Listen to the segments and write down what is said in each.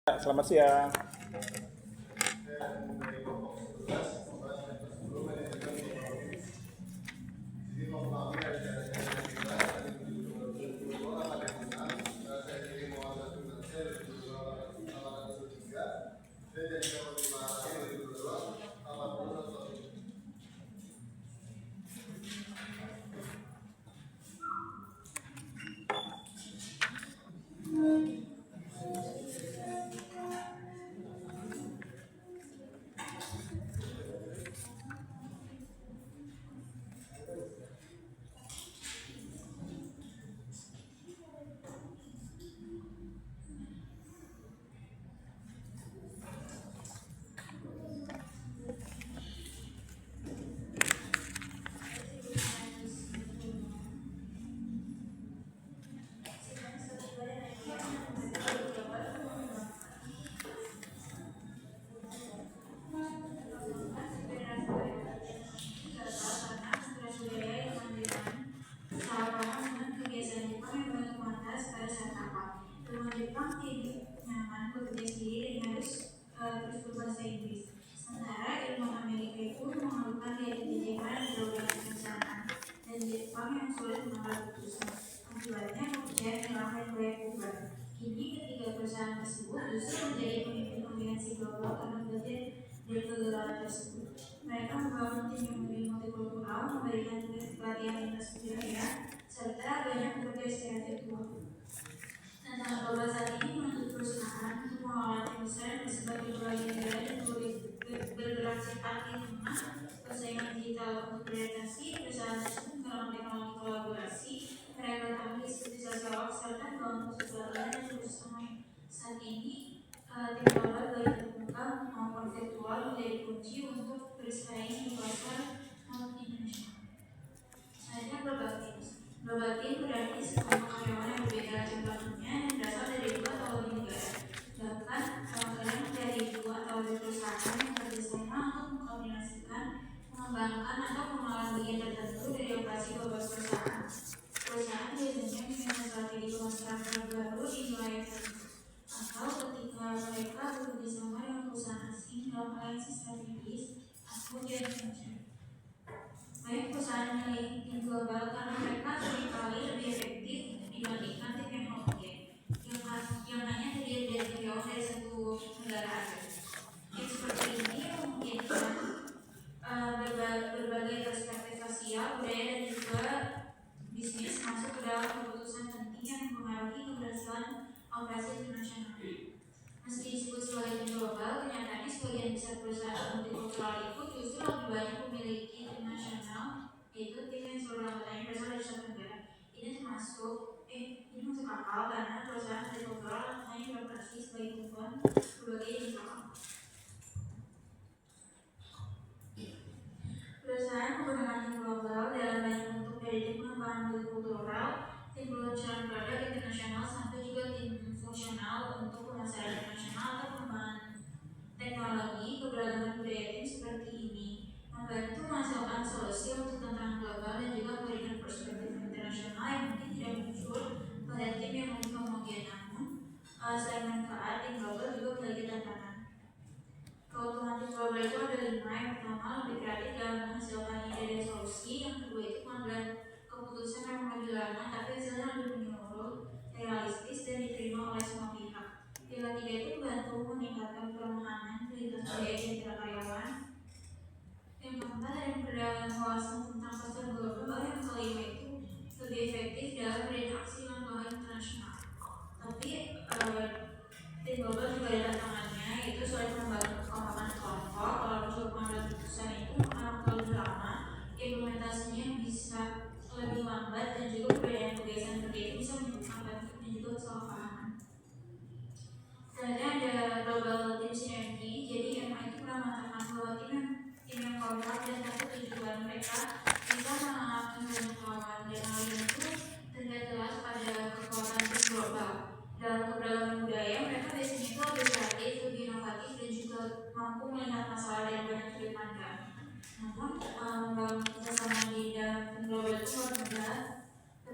Selamat siang.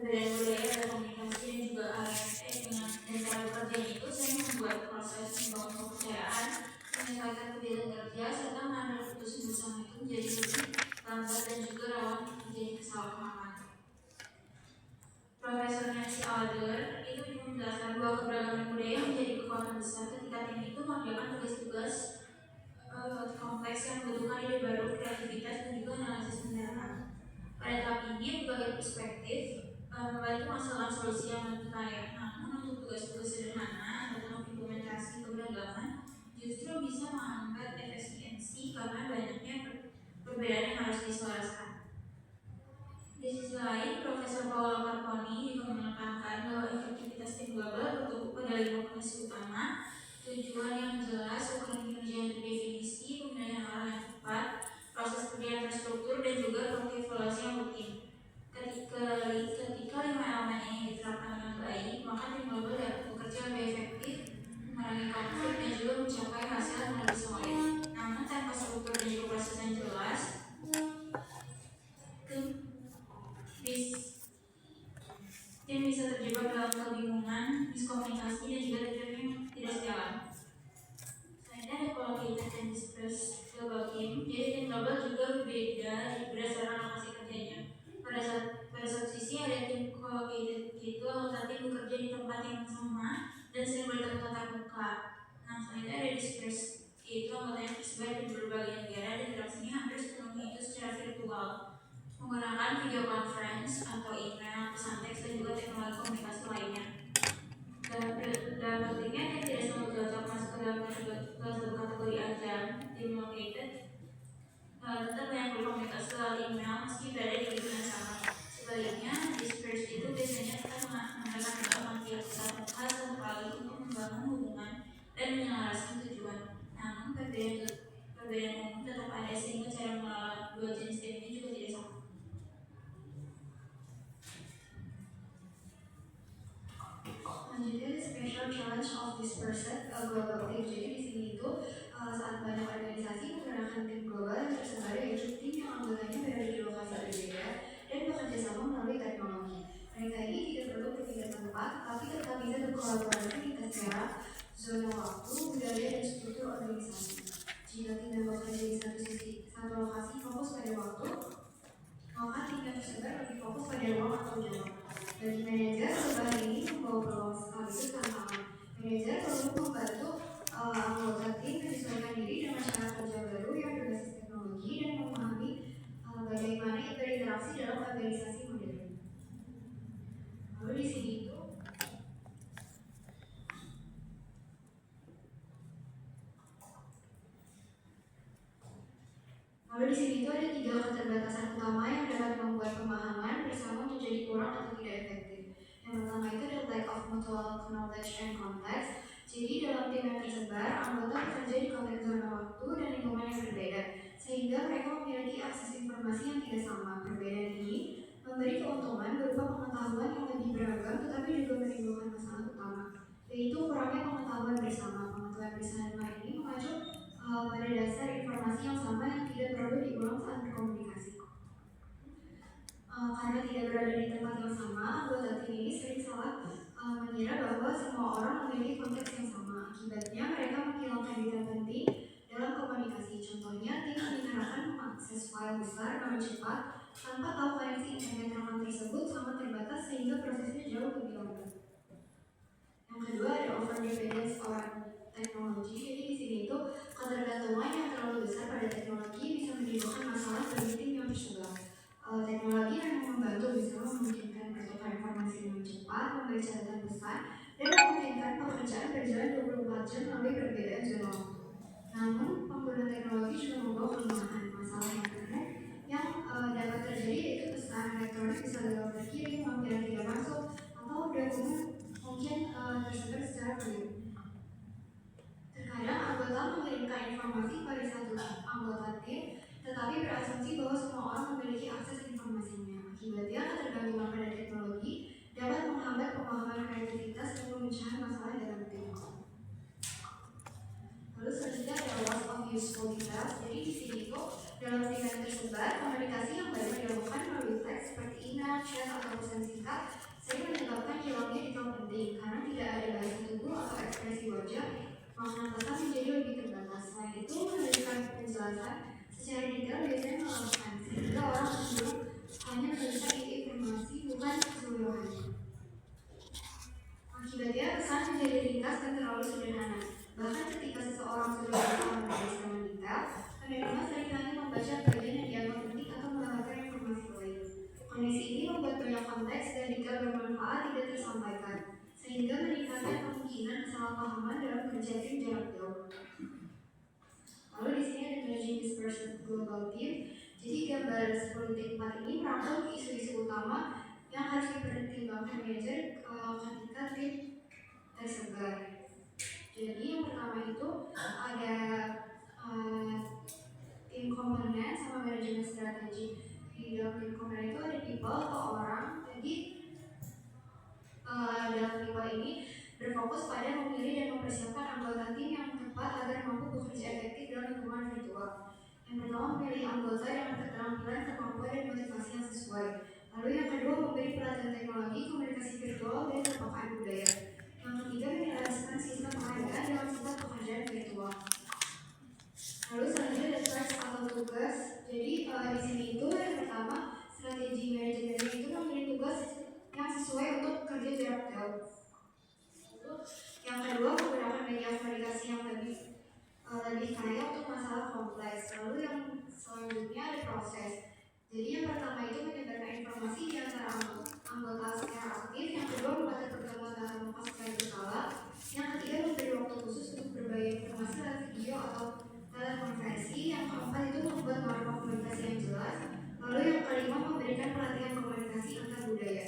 Perbedaan budaya dan komunikasi dan juga dengan cara bekerjanya itu saya membuat proses membangun besar ketika tim itu mengerjakan tugas-tugas kompleks yang membutuhkan ide baru, kreativitas, dan juga analisis mendalam. Pada tahap ini, berbagai perspektif membantu menghasilkan solusi yang lebih kaya. Namun, untuk tugas-tugas sederhana atau implementasi keberagaman justru bisa menghambat efisiensi karena banyaknya perbedaan yang harus diselaraskan. Di sisi lain, Profesor Paolo Marconi juga menekankan bahwa efektivitas tim global bertumpu pada 5 fondasi utama: tujuan yang jelas, ukuran kinerja yang terdefinisi, pemilihan arah yang tepat, proses kerja yang terstruktur, dan juga evaluasi yang rutin. Ketika 5 elemen ini diterapkan dengan baik, maka tim global dapat bekerja lebih efektif, mengurangi konflik, dan juga mencapai hasil yang lebih solid. Namun tanpa struktur dan juga proses yang jelas, tim bisa terjebak dalam kebingungan, miskomunikasi, dan juga tujuan yang tidak sejalan. Selanjutnya ada qualitative dan dispersed global team. Jadi tim global juga berbeda berdasarkan lokasi kerjanya. Pada satu sisi ada tim qualitative, itu anggota tim bekerja di tempat yang sama dan sering bertemu tatap muka. Nah, selanjutnya ada dispersed, yaitu anggota yang tersebar di berbagai negara dan interaksinya hampir sepenuhnya itu secara virtual, menggunakan video conference atau email, pesan teks, dan juga teknologi komunikasi lainnya. Dalam pentingnya yang tidak selalu cocok masuk ke dalam kategori aja. Tim located tetap banyak berkomunikasi lewat email meski berada di gedung yang sama. Sebaliknya, dispersed itu biasanya akan mengadakan pertemuan via tatap muka sekali untuk membangun hubungan dan menyelaraskan tujuan. Namun perbedaan umum tetap ada sehingga cara mengelola dua jenis tim ini juga tidak sama. Selanjutnya, the special challenge of dispersed global team. Jadi di sini itu saat banyak organisasi menggunakan tim global yang tersebar, yaitu tim yang anggotanya berada di lokasi berbeda dan bekerja sama melalui teknologi. Mereka ini tidak perlu berpindah tempat, tapi tetap bisa berkolaborasi di secara zona waktu, budaya, dan struktur organisasi. Jika tim yang bekerja di satu lokasi fokus pada waktu, maka tim yang tersebar lebih fokus pada ruang atau jam. Bagi manajer, perubahan ini membawa peluang sekaligus tantangan. Manajer perlu membantu anggota tim menyesuaikan diri dengan cara kerja baru yang berbasis teknologi dan memahami bagaimana berinteraksi dalam organisasi modern. Lalu di sini itu ada 3 keterbatasan utama yang dapat membuat pemahaman bersama menjadi kurang atau tidak efektif. Yang pertama itu ada lack of mutual knowledge and context. Jadi dalam tim yang tersebar, anggota bekerja di konteks zona waktu dan lingkungan yang berbeda, sehingga mereka memiliki akses informasi yang tidak sama. Perbedaan ini memberi keuntungan berupa pengetahuan yang lebih beragam, tetapi juga menimbulkan masalah utama, yaitu kurangnya pengetahuan bersama. Pengetahuan bersama ini mengacu pada dasar informasi yang sama yang tidak perlu diulang saat berkomunikasi. Karena tidak berada di tempat yang sama, anggota tim ini sering salah mengira bahwa semua orang memiliki konteks yang sama. Akibatnya mereka menghilangkan detail penting dalam komunikasi. Contohnya, tim diharapkan mengakses file besar dengan cepat tanpa tahu koneksi internet rekam tersebut sangat terbatas sehingga prosesnya jauh lebih lambat. Yang kedua ada over dependence on teknologi. Jadi di sini itu ketergantungan yang terlalu besar pada teknologi bisa menimbulkan masalah bagi tim yang tersebar. Teknologi yang membantu bisa memungkinkan pertukaran informasi dengan cepat, memberi catatan pesan, dan memungkinkan pekerjaan berjalan 24 jam melalui perbedaan zona waktu. Namun, penggunaan teknologi juga membawa kelemahan. Masalah internet yang dapat terjadi yaitu pesan elektronik bisa gagal terkirim, panggilan tidak masuk, atau dokumen mungkin tersebar secara keliru. Terkadang anggota mengirimkan informasi pada satu anggota tim, tetapi berasumsi bahwa semua orang memiliki akses informasinya. Akibatnya, ketergantungan pada teknologi dapat menghambat pemahaman kreativitas dan pemecahan masalah dalam tim. Lalu selanjutnya ada loss of useful details. Jadi di sini itu dalam tim yang tersebar, komunikasi yang baru dilakukan melalui teks seperti email, chat, atau pesan singkat sering menyebabkan hilangnya detail penting karena tidak ada bahasa tubuh atau ekspresi wajah. Makna pesan menjadi lebih terbatas. Selain itu, memberikan penjelasan secara detail biasanya melelahkan sehingga orang cenderung hanya melihat informasi bukan keseluruhannya. Akibatnya pesan menjadi ringkas dan terlalu sederhana. disampaikan, sehingga meningkatkan kemungkinan kesalahpahaman dalam kerja tim jarak jauh. Lalu di sini ada Managing Dispersion Global Team. Jadi gambar politik 4 ini merangkum isu-isu utama yang harus dipertimbangkan manajer ketika tim tersebar. Jadi yang pertama itu ada tim komponen sama manajemen strategi. Di dalam tim komponen itu ada people atau orang. Jadi dalam people ini berfokus pada memilih dan mempersiapkan anggota tim yang tepat agar mampu bekerja efektif dalam lingkungan virtual. Yang pertama, memilih anggota yang berketerampilan, kemampuan, dan motivasi yang sesuai. Lalu yang kedua, memberi pelatihan teknologi, komunikasi virtual, dan kepekaan budaya. Yang ketiga, merealisasikan sistem penghargaan dalam sistem pekerjaan virtual. Lalu selanjutnya ada task atau tugas. Jadi di sini itu yang pertama, strategi manajemen itu memilih tugas yang sesuai untuk kerja jarak jauh. Lalu yang kedua, menggunakan media komunikasi yang lebih kaya untuk masalah kompleks. Lalu yang selanjutnya ada proses. Jadi yang pertama itu menyebarkan informasi di antara anggota secara aktif. Yang kedua, membuat pertemuan antara anggota secara berkala. Yang ketiga, memberi waktu khusus untuk berbagi informasi lewat video atau telekonferensi. Yang keempat itu membuat norma komunikasi yang jelas. Lalu yang kelima, memberikan pelatihan komunikasi antar budaya.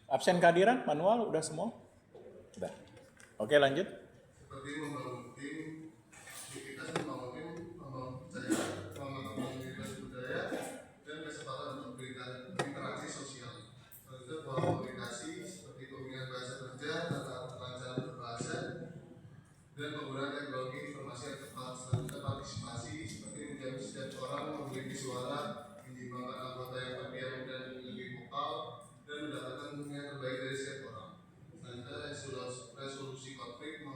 Absen kehadiran manual udah semua? Udah. Oke, lanjut. Seperti membangun tim, kita membangun budaya dan kesempatan untuk berinteraksi sosial. Selanjutnya pola komunikasi seperti pemilihan bahasa kerja, tata kelancaran berbahasa, dan penggunaan teknologi informasi yang tepat. Selanjutnya partisipasi seperti menjamin setiap orang memiliki suara, menyimbangkan anggota yang berdiam dan lebih vokal, dan mendapatkan yang terbaik dari setiap orang. Selanjutnya resolusi konflik,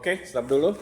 Oke, stop dulu.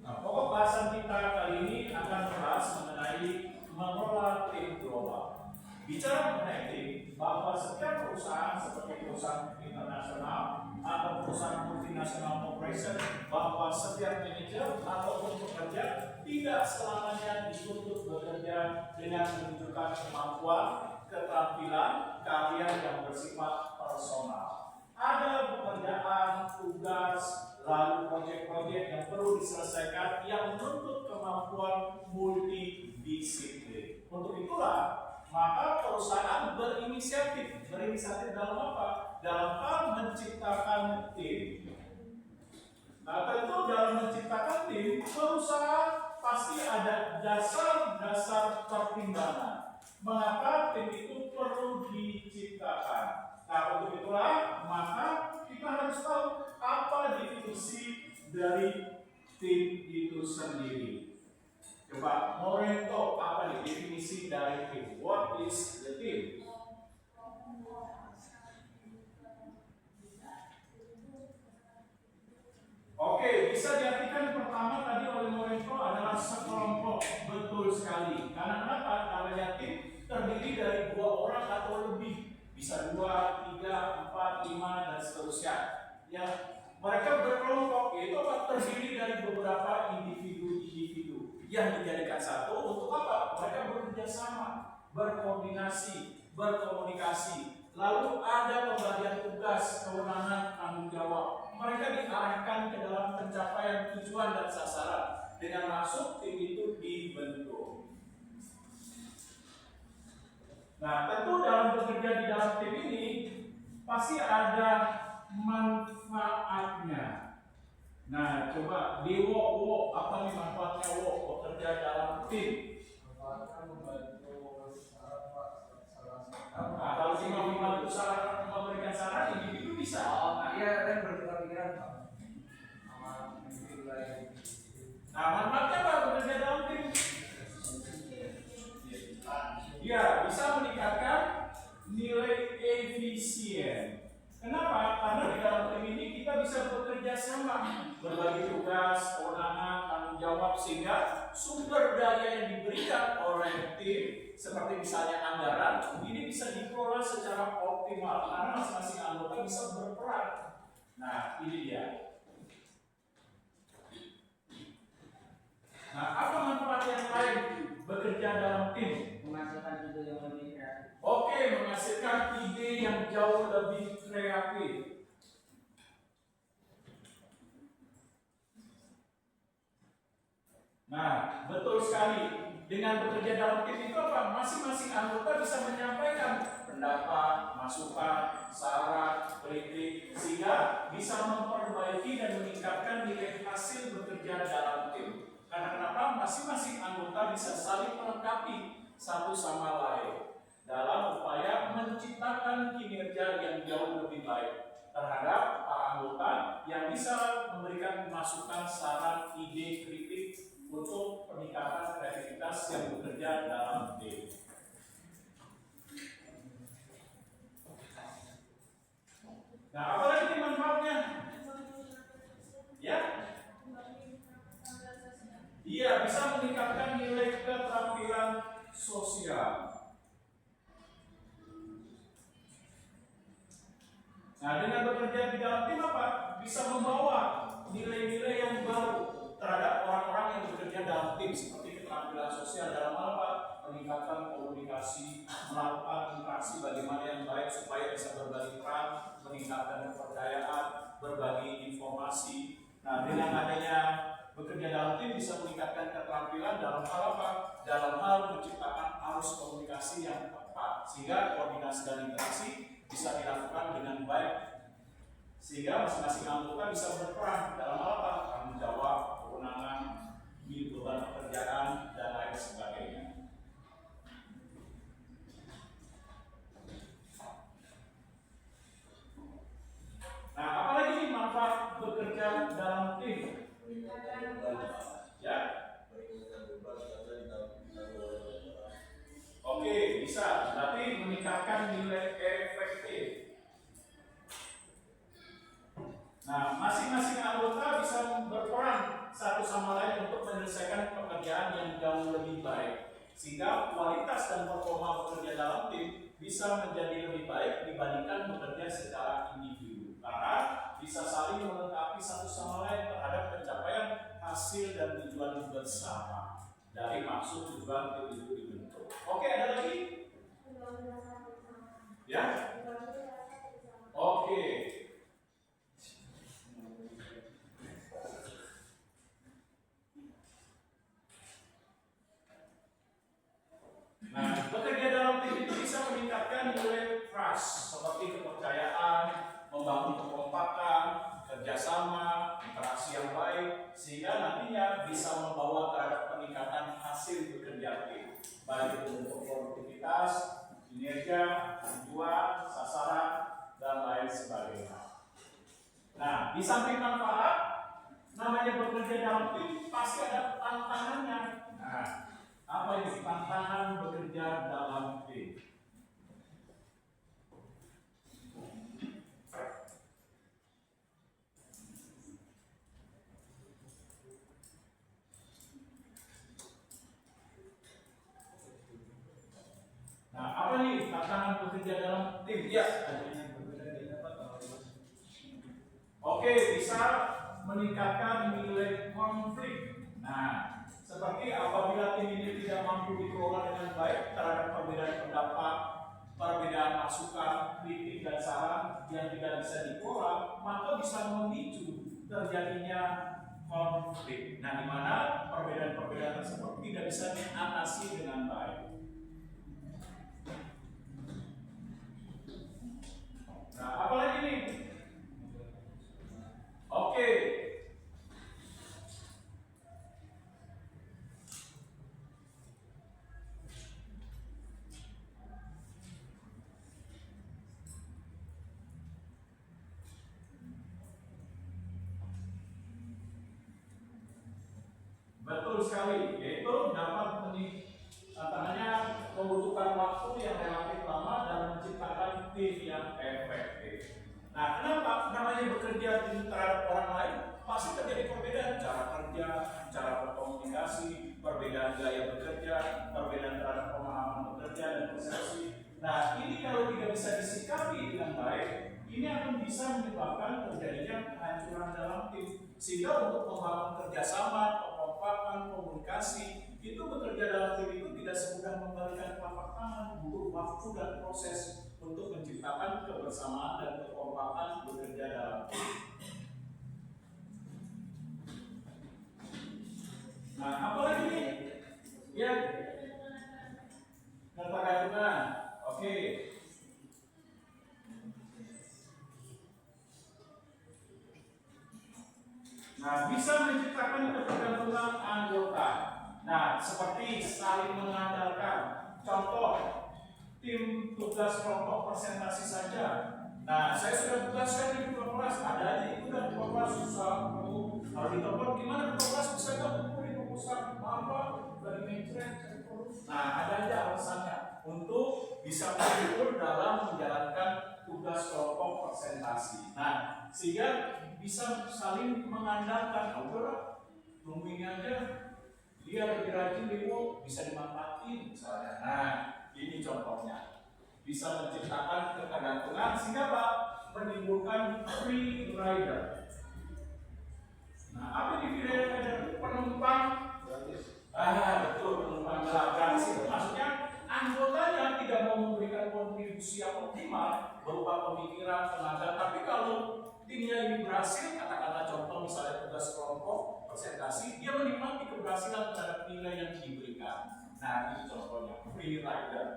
Nah, pokok bahasan kita kali ini akan membahas mengenai mengelola tim global. Bicara mengenai tim, bahwa setiap perusahaan seperti perusahaan internasional atau perusahaan multinasional corporation, bahwa setiap manajer ataupun pekerja tidak selamanya dituntut bekerja dengan menunjukkan kemampuan, keterampilan, keahlian yang bersifat personal. Ada pekerjaan, tugas, lalu proyek-proyek yang perlu diselesaikan yang menuntut kemampuan multidisiplin. Untuk itulah, maka perusahaan berinisiatif dalam apa? Dalam hal menciptakan tim. Nah, tentu dalam menciptakan tim, perusahaan pasti ada dasar-dasar pertimbangan. Mengapa tim itu perlu diciptakan? Nah, untuk itulah, maka kita harus tahu apa definisi dari tim itu sendiri. Coba, Morento, apa nih definisi dari tim? What is the team? Oke, bisa diartikan pertama tadi oleh Morento adalah sekelompok. Betul sekali. Karena kenapa? Namanya tim terdiri dari 2 orang atau lebih. Bisa 2, 3, 4, 5, dan seterusnya. Ya, mereka berkelompok, yaitu terdiri dari beberapa individu-individu yang dijadikan satu untuk apa? Mereka bekerja sama, berkoordinasi, berkomunikasi. Lalu ada pembagian tugas, kewenangan, tanggung jawab. Mereka diarahkan ke dalam pencapaian tujuan dan sasaran. Dengan masuk tim itu dibentuk. Nah, tentu dalam bekerja di dalam tim ini pasti ada manfaatnya. Nah, coba Dewo, apa nih manfaatnya bekerja dalam tim? Nah, kalau cuma membantu saran, memberikan saran, individu bisa. Iya kan berpikiran Nah, manfaatnya apa bekerja dalam tim? Ya, bisa meningkatkan nilai efisien. Kenapa? Karena di dalam tim ini kita bisa bekerja sama, berbagi tugas, kewenangan, tanggung jawab, sehingga sumber daya yang diberikan oleh tim, seperti misalnya anggaran, ini bisa dikelola secara optimal karena masing-masing anggota bisa berperan. Nah, ini dia. Nah, apa manfaat yang lain bekerja dalam tim? menghasilkan ide yang lebih kreatif. Oke, menghasilkan ide yang jauh lebih kreatif. Nah, betul sekali. Dengan bekerja dalam tim itu apa? Masing-masing anggota bisa menyampaikan pendapat, masukan, saran, kritik, sehingga bisa memperbaiki dan meningkatkan nilai hasil bekerja dalam tim. Karena kenapa? Masing-masing anggota bisa saling melengkapi satu sama lain dalam upaya menciptakan kinerja yang jauh lebih baik terhadap para anggota yang bisa memberikan masukan, saran, ide, kritik untuk peningkatan kreativitas yang bekerja dalam tim. Nah, apa lagi manfaatnya? Ya? Iya, bisa meningkatkan nilai keterampilan sosial. Nah, dengan bekerja di dalam tim apa? Bisa membawa nilai-nilai yang baru terhadap orang-orang yang bekerja dalam tim, seperti keterampilan sosial dalam apa? Meningkatkan komunikasi, melakukan interaksi bagaimana yang baik supaya bisa berbagi peran, meningkatkan kepercayaan, berbagi informasi. Nah, dengan adanya bekerja dalam tim bisa meningkatkan keterampilan dalam hal apa? Dalam hal menciptakan arus komunikasi yang tepat, sehingga koordinasi dan interaksi bisa dilakukan dengan baik, sehingga masing-masing anggota bisa berperan dalam hal apa? Tanggung jawab, kewenangan, beban pekerjaan, dan lain sebagainya. Nah, masing-masing anggota bisa berperan satu sama lain untuk menyelesaikan pekerjaan yang jauh lebih baik, sehingga kualitas dan performa bekerja dalam tim bisa menjadi lebih baik dibandingkan bekerja secara individu, karena bisa saling melengkapi satu sama lain terhadap pencapaian hasil dan tujuan bersama dari maksud tujuan tim itu dibentuk. Oke, ada lagi? Ya? Oke. Nah, bekerja dalam tim itu bisa meningkatkan nilai trust seperti kepercayaan, membangun kekompakan, kerjasama, interaksi yang baik, sehingga nantinya bisa membawa terhadap peningkatan hasil bekerja tim, baik itu untuk produktivitas, kinerja, tujuan, sasaran, dan lain sebagainya. Nah, di samping manfaat, namanya bekerja dalam tim pasti ada tantangannya. Nah, apa itu tantangan bekerja dalam tim? Nah, apa nih tantangan bekerja dalam tim? Ya, oke, bisa meningkatkan nilai konflik. Nah, seperti apabila tim ini tidak mampu dikelola dengan baik terhadap perbedaan pendapat, perbedaan masukan, kritik, dan saran yang tidak bisa dikelola, maka bisa memicu terjadinya konflik. Nah, di mana perbedaan-perbedaan tersebut tidak bisa diatasi dengan baik. Nah, apalagi nih? Oke. Betul sekali, yaitu dapat tantangannya membutuhkan waktu yang relatif lama dan menciptakan tim yang efektif. Nah, kenapa namanya bekerja terhadap orang lain? Pasti terjadi perbedaan cara kerja, cara berkomunikasi, perbedaan gaya bekerja, perbedaan terhadap pemahaman bekerja dan persepsi. Nah, ini kalau tidak bisa disikapi dengan baik, ini akan bisa menyebabkan terjadinya kehancuran dalam tim. Sehingga untuk membangun kerjasama, kekompakan, komunikasi, itu bekerja dalam tim itu tidak semudah membalikan telapak tangan, butuh waktu dan proses untuk menciptakan kebersamaan dan kekompakan bekerja dalam tim. Nah, apa lagi nih? Ya, ketergantungan. Oke. Nah, bisa menciptakan ketergantungan anggota. Nah, seperti saling mengandalkan. Contoh, tim tugas kelompok presentasi saja. Nah, saya sudah tugaskan di ketua kelas, ada aja itu dan ketua kelas susah. Kalau ditelepon gimana ketua kelas bisa nggak kumpulin proposal? Maaf Pak, lagi mencret. Nah, ada aja alasannya untuk bisa berkumpul dalam menjalankan tugas kelompok presentasi. Nah, sehingga bisa saling mengandalkan. Udah, tungguin aja. Dia lebih rajin demo, bisa dimanfaatin misalnya. Nah, ini contohnya. Bisa menciptakan ketergantungan sehingga Pak menimbulkan free rider. Nah, apa ini free rider? Penumpang gratis. Betul, penumpang gratis itu maksudnya anggotanya tidak mau memberikan kontribusi yang optimal berupa pemikiran, tenaga, tapi kalau timnya ini berhasil, katakanlah contoh misalnya tugas kelompok presentasi, dia menikmati keberhasilan terhadap nilai yang diberikan. Nah, ini contohnya free rider.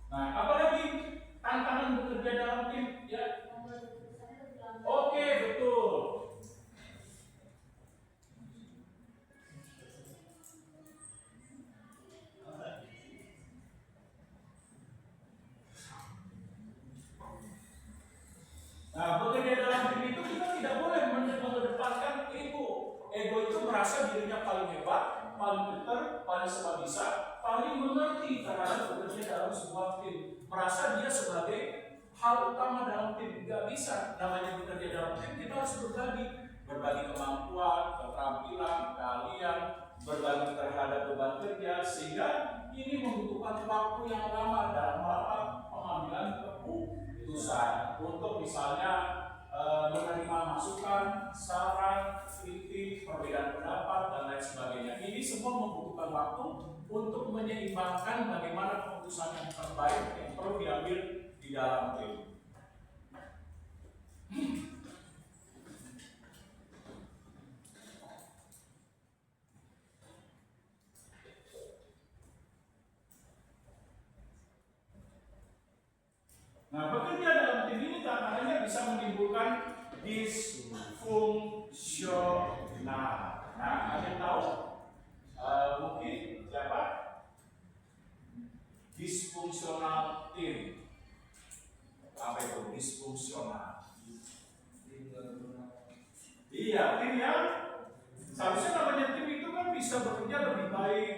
Nah, apalagi tantangan bekerja dalam tim? Ya. Oke, betul. Nah, bekerja serba bisa, paling mengerti terhadap bekerja dalam sebuah tim. Merasa dia sebagai hal utama dalam tim. Nggak bisa. Namanya bekerja dalam tim, kita harus berbagi kemampuan, keterampilan, keahlian, berbagi terhadap beban kerja, sehingga ini membutuhkan waktu yang lama dalam rapat pengambilan keputusan untuk misalnya menerima masukan, saran, kritik, perbedaan pendapat, dan lain sebagainya. Ini semua membutuhkan waktu untuk menyeimbangkan bagaimana keputusan yang terbaik yang perlu diambil di dalam tim. Nah, bekerja dalam tim ini tantangannya bisa menimbulkan disfungsional. Nah, ada yang tahu? Mungkin siapa? Disfungsional tim. Apa itu disfungsional? Iya, tim yang seharusnya namanya tim itu kan bisa bekerja lebih baik,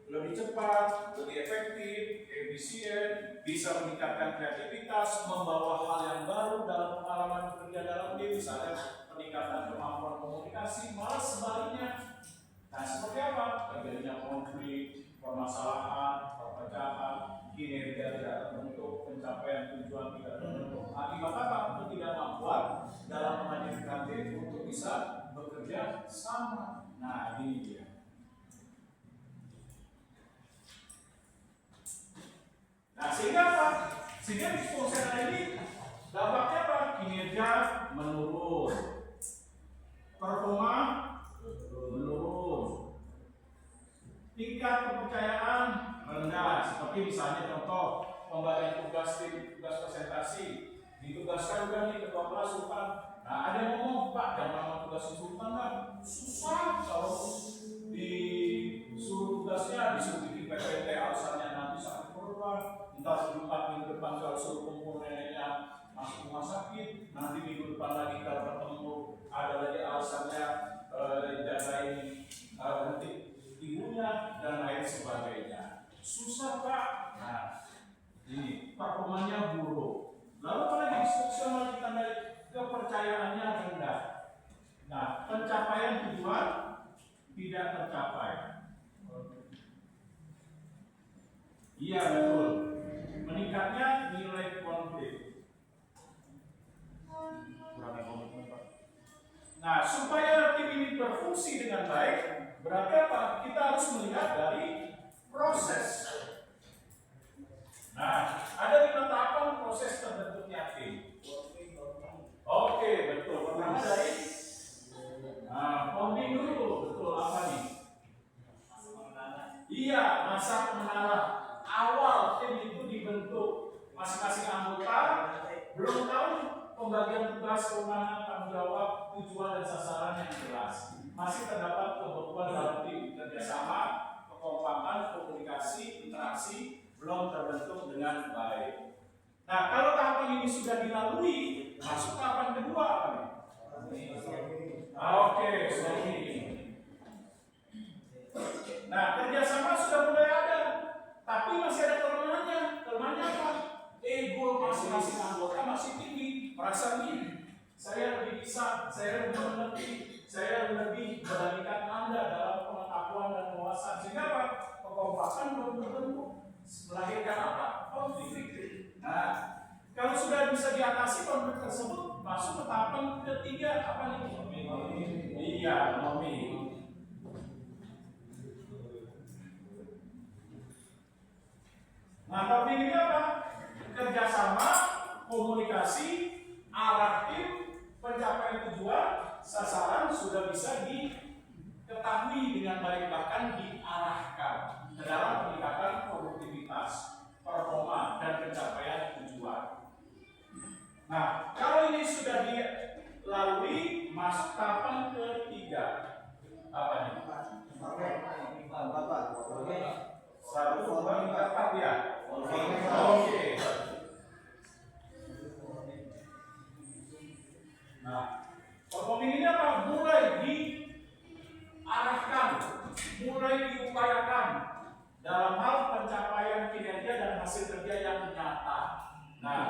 lebih cepat, lebih efektif, efisien, bisa meningkatkan kreativitas, membawa hal yang baru dalam pengalaman bekerja dalam tim, misalnya peningkatan kemampuan komunikasi, malah sebaliknya. Nah, seperti apa? Terjadinya konflik, permasalahan, perpecahan, kinerja tidak terbentuk, pencapaian tujuan tidak terbentuk. Akibat apa? Ketidakmampuan dalam menghadirkan tim untuk bisa bekerja sama. Nah, ini dia. Nah, sehingga apa? Sehingga disfungsional ini dampaknya apa? Kinerja menurun, performa menurun, tingkat kepercayaan rendah. Seperti misalnya contoh pembagian tugas tim, tugas presentasi, ditugaskan juga nih ketua kelas Sultan. Nah, ada yang ngomong, Pak, jangan lama tugas Sultan kan susah kalau disuruh tugasnya disuruh bikin PPT, alasannya nanti sakit perut, entah 4 minggu depan kalau suruh kumpul neneknya masuk rumah sakit, nanti minggu depan lagi kalau ketemu ada lagi alasannya jagain nanti ibunya dan lain sebagainya. Susah, Pak. Nah, ini performanya buruk. Lalu apalagi disfungsional ditandai kepercayaannya rendah. Nah, pencapaian tujuan tidak tercapai. Iya, betul. Meningkatnya nilai konflik. Kurangnya komitmen, Pak. Nah, supaya tim ini berfungsi dengan baik, berarti apa? Kita harus melihat dari proses. Nah, ada 5 tahapan proses terbentuknya tim. Oke, betul. Pertama dari founding dulu, betul apa nih? Iya, masa pengenalan. Awal tim itu dibentuk, masing-masing anggota belum tahu pembagian tugas, kewenangan, tanggung jawab, tujuan dan sasaran yang jelas. Masih terdapat kebutuhan dalam tim, kerjasama, kekompakan, komunikasi, interaksi belum terbentuk dengan baik. Nah, kalau tahapan ini sudah dilalui, masuk tahapan kedua apa nih? Oke, sorry. Nah, kerjasama sudah mulai ada, tapi masih ada kelemahannya. Kelemahannya apa? Ego masing-masing anggota masih tinggi, merasa nih, saya lebih bisa, saya lebih mengerti, saya lebih dibandingkan Anda dalam pengetahuan dan wawasan. Sehingga apa? Kekompakan belum terbentuk, melahirkan apa? Konflik. Nah, kalau sudah bisa diatasi konflik tersebut, masuk ke tahapan ketiga apa nih? Iya, nomi. Nah, tapi ini apa? Kerjasama, komunikasi, arah tim, pencapaian tujuan, sasaran sudah bisa diketahui dengan baik, bahkan diarahkan ke dalam peningkatan produktivitas, performa, dan pencapaian tujuan. Nah, kalau ini sudah dilalui, masuk tahapan ketiga. Apa nih? Satu, dua, tiga, empat ya. Oke. Nah, performing ini apa? Mulai diarahkan, mulai diupayakan dalam hal pencapaian kinerja dan hasil kerja yang nyata. Nah,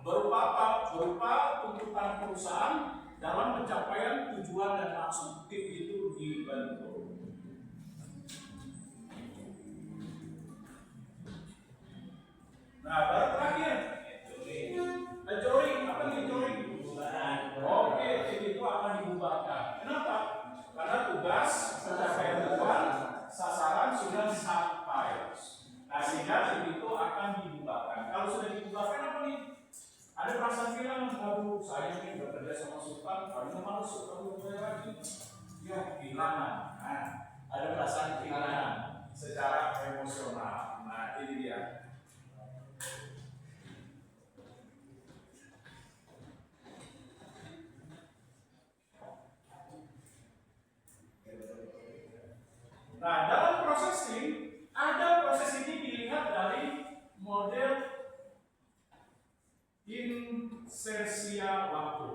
berupa apa? Berupa tuntutan perusahaan dalam pencapaian tujuan dan maksud tim itu dibentuk. Nah, baru terakhir, joring. Apa nih joring? Oke, tim itu akan dibubarkan. Kenapa? Karena tugas pencapaian tujuan sasaran sudah sampai. Nah, sehingga tim itu akan dibubarkan. Kalau sudah dibubarkan apa nih? Ada perasaan kehilangan, aduh saya ini bekerja sama Sultan, kalau malu Sultan berbayar lagi, ya kehilangan. Nah, ada perasaan kehilangan secara emosional. Nah, ini dia. Nah, dalam proses tim, ada proses ini dilihat dari model insersia waktu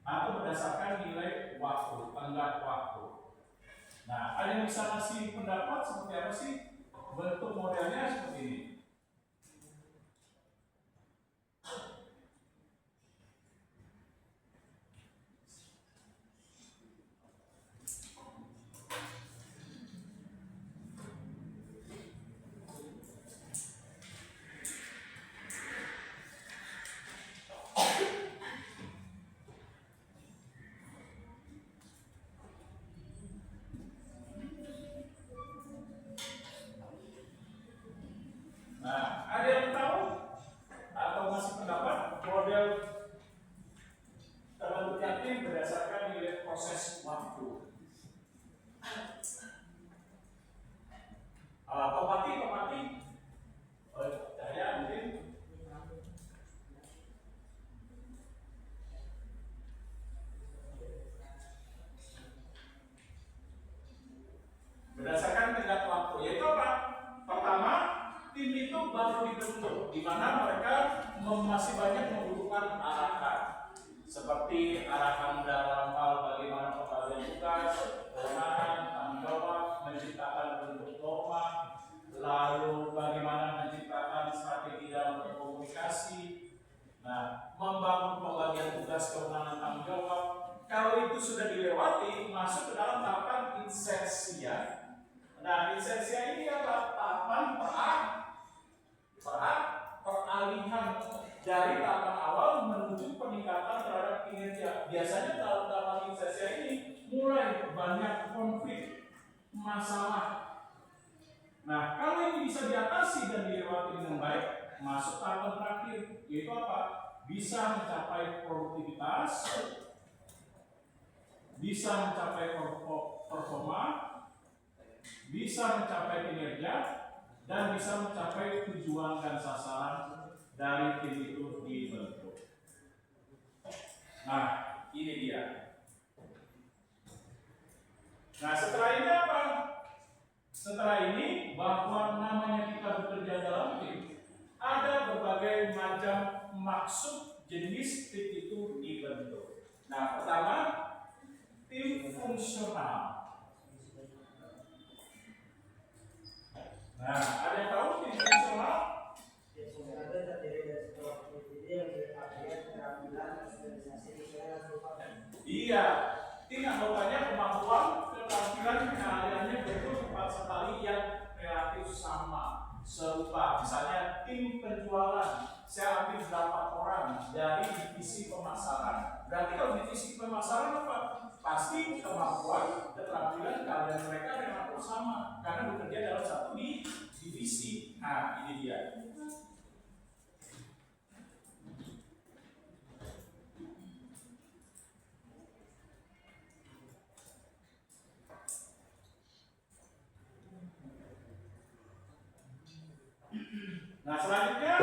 atau berdasarkan nilai waktu, tenggat waktu. Nah, ada yang bisa ngasih pendapat seperti apa sih bentuk modelnya seperti ini? Nah, ada yang tahu atau masih pendapat model terbentuknya tim berdasarkan nilai proses waktu? Topati, saya mungkin. Berdasarkan tenggat waktu, yaitu apa? Pertama, tim itu baru dibentuk, di mana mereka masih banyak membutuhkan arahan, seperti arahan dalam hal bagaimana pembagian tugas, kewenangan, tanggung jawab, menciptakan bentuk norma, lalu bagaimana menciptakan strategi dalam berkomunikasi. Nah, membangun pembagian tugas, kewenangan, tanggung jawab. Kalau itu sudah dilewati, masuk ke dalam tahapan insersia. Nah, insersia ini adalah tahapan peralihan dari tahapan awal menuju peningkatan terhadap kinerja. Biasanya dalam tahapan insersia ini mulai banyak konflik, masalah. Nah, kalau ini bisa diatasi dan dilewati dengan baik, masuk tahapan terakhir, yaitu apa? Bisa mencapai produktivitas, bisa mencapai performa, bisa mencapai kinerja, dan bisa mencapai tujuan dan sasaran dari tim itu dibentuk. Nah, ini dia. Nah, setelah ini apa? Setelah ini, bahwa namanya kita bekerja dalam tim, ada berbagai macam maksud jenis tim itu dibentuk. Nah, pertama, tim fungsional. Nah, ada yang tahu tim fungsional? Tim fungsional itu terdiri dari sebuah individu yang berkeahlian, keterampilan, organisasi, dan Iya, tim anggotanya kemampuan, keterampilan, keahliannya itu tepat sekali yang relatif sama, serupa. Misalnya tim penjualan, saya ambil 8 orang dari divisi pemasaran. Berarti kalau divisi pemasaran apa? Pasti kemampuan, keterampilan, keahlian mereka relatif sama karena bekerja dalam satu divisi. Nah, ini dia. Nah, selanjutnya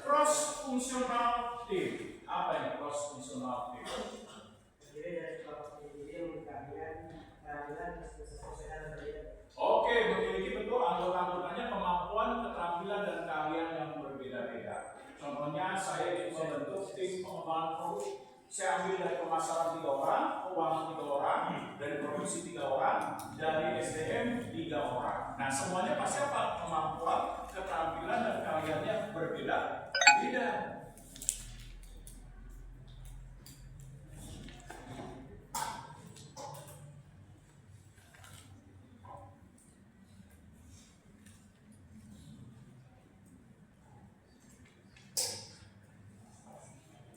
cross functional team. Apa ini cross functional team? terdiri dari sebuah individu yang berkeahlian, keterampilan, kesusahan, dan keahlian. Oke, memiliki bentuk anggota-anggotanya kemampuan, keterampilan, dan keahlian yang berbeda-beda. Contohnya, saya ingin membentuk tim pengembangan produk saya ambil dari pemasaran 3 orang, keuangan 3 orang, dari produksi 3 orang, dari SDM 3 orang. Nah, semuanya pasti apa? Kemampuan, keterampilan dan keahliannya berbeda-beda.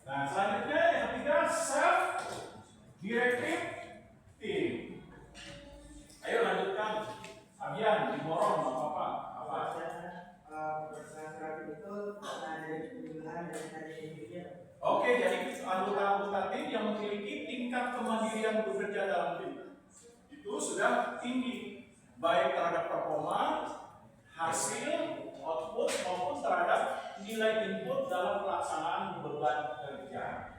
Nah, selanjutnya yang ketiga, self directive team. Ayo lanjutkan. Abian, dimorong, apa? Perusahaan kreatif itu ada pemilihan dan ada individu. Oke, jadi anggota-anggota tim yang memiliki tingkat kemandirian bekerja dalam tim itu sudah tinggi, baik terhadap performa, hasil, output maupun terhadap nilai input dalam pelaksanaan beban kerja.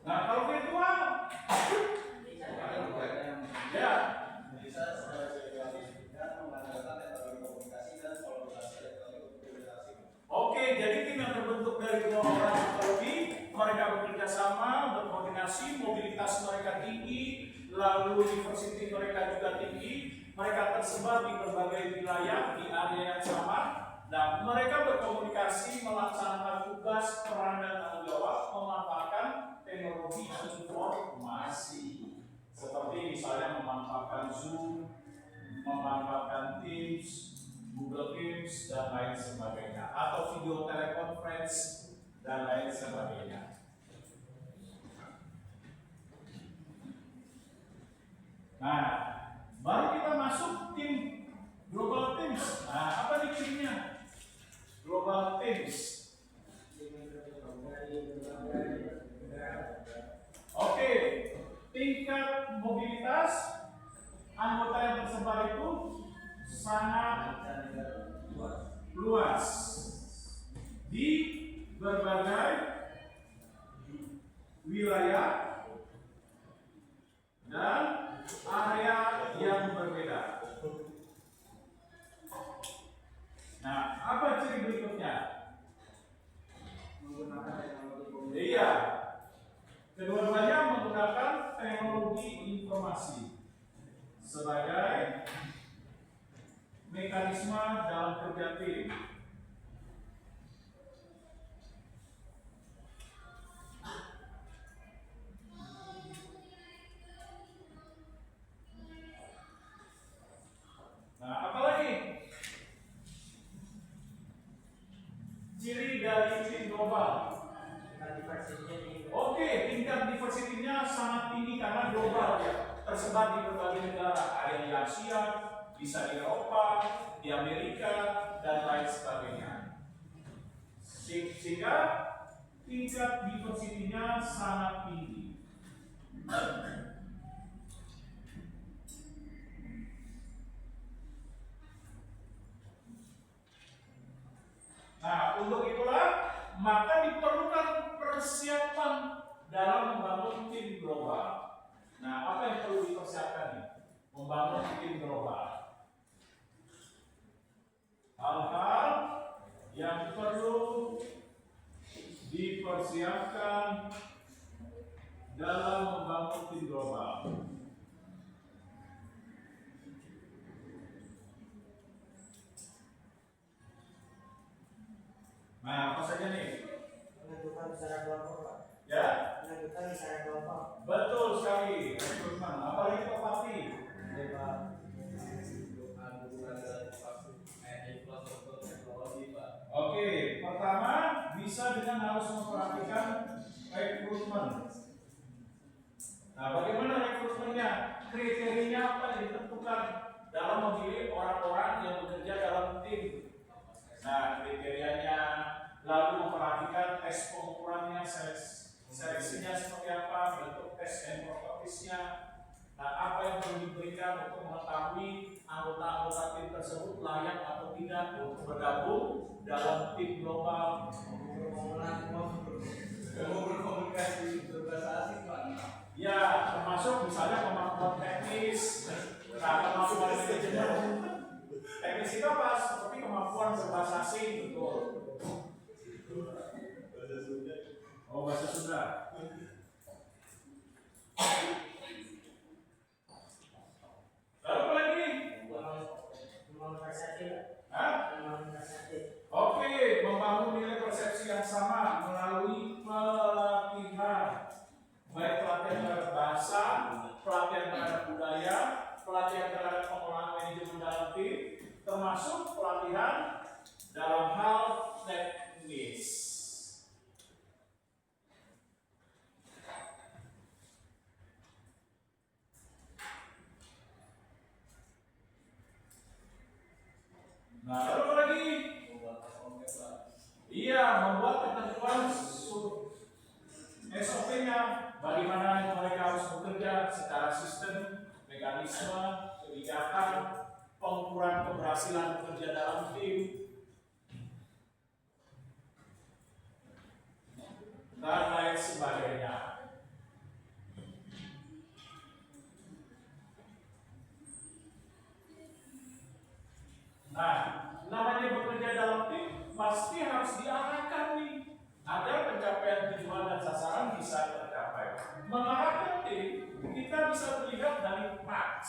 Nah, kalau virtual, ya. Oke, jadi tim yang terbentuk dari 2 orang atau lebih, mereka bekerja sama, berkoordinasi, mobilitas mereka tinggi, lalu university mereka juga tinggi, mereka tersebar di berbagai wilayah di area yang sama. Nah, mereka berkomunikasi, melaksanakan tugas, peran dan tanggung jawab, memanfaatkan teknologi informasi seperti misalnya memanfaatkan Zoom, memanfaatkan Teams, Google Teams dan lain sebagainya, atau video teleconference dan lain sebagainya. Nah, baru kita masuk tim Global Teams. Nah, apa nih timnya? Global Teams. Oke, tingkat mobilitas anggota yang tersebar itu sangat luas di berbagai wilayah dan area yang berbeda. Nah, apa ciri berikutnya? Iya, kedua-duanya menggunakan teknologi informasi sebagai mekanisme dalam kerja tim. Nah, apalagi ciri dari tim global? Oke, tingkat diversitinya sangat tinggi karena global ya, tersebar di berbagai negara, ada di Asia, bisa di Eropa, di Amerika dan lain sebagainya. Sehingga tingkat diversitinya sangat tinggi. Nah, untuk itulah maka diperlukan persiapan dalam membangun tim global. Nah, apa yang perlu dipersiapkan nih? Membangun tim global. Hal-hal yang perlu dipersiapkan dalam membangun tim global. Nah, apa saja nih? Menentukan secara kelompok, Pak. Ya, Menentukan secara kelompok. betul sekali. Rekrutmen. Apalagi Pak Fakti? Oke, pertama bisa dengan harus memperhatikan rekrutmen. Nah, bagaimana rekrutmennya? Kriterianya apa yang ditentukan dalam memilih orang-orang yang bekerja dalam tim? Nah, kriterianya, lalu memperhatikan tes pengukurannya, seleksinya seperti layak atau tidak untuk bergabung dalam tim global. Mau berkomunikasi berbahasa asing Pak. Ya, termasuk misalnya kemampuan teknis, kemampuan manajemen. Teknis itu apa? Seperti kemampuan berbahasa asing, betul. Oh, bahasa Sunda. Lalu apa lagi? Membangun persepsi Pak. Hah? Membangun persepsi. Oke, membangun nilai persepsi yang sama melalui pelatihan. Baik pelatihan terhadap bahasa, pelatihan terhadap budaya, pelatihan terhadap pengelolaan manajemen dalam tim, termasuk pelatihan dalam hal teknis. Nah, lalu apa lagi? Iya, membuat ketentuan SOP-nya, bagaimana mereka harus bekerja secara sistem, mekanisme, kebijakan, pengukuran keberhasilan bekerja dalam tim, dan lain sebagainya. Nah, namanya bekerja dalam tim pasti harus diarahkan nih agar pencapaian tujuan dan sasaran bisa tercapai. Mengarahkan tim kita bisa melihat dari PAX.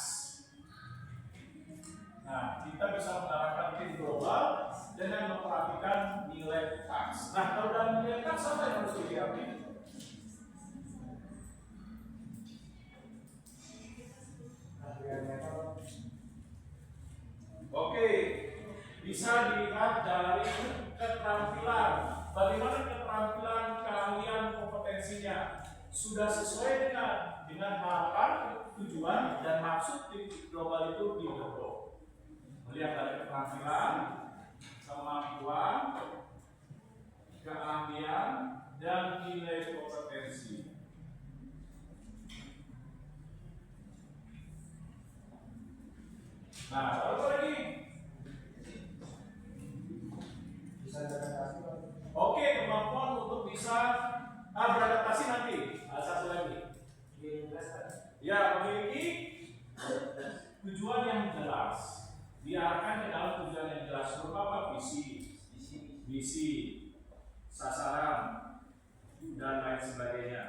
Nah, kita bisa mengarahkan tim global dengan memperhatikan nilai PAX. Nah, kalau dalam nilai PAX apa yang harus dilihat? Oke, bisa dilihat dari keterampilan. Bagaimana keterampilan, keahlian, kompetensinya sudah sesuai dengan harapan, tujuan, dan maksud tim global itu dibentuk. Melihat dari keterampilan, kemampuan, keahlian, dan nilai kompetensi. Nah, lalu apa lagi? Bisa beradaptasi Pak. Oke, kemampuan untuk bisa beradaptasi nanti. Satu lagi. Ya, memiliki tujuan yang jelas. Diarahkan ke dalam tujuan yang jelas. Berupa apa? Visi, sasaran, dan lain sebagainya.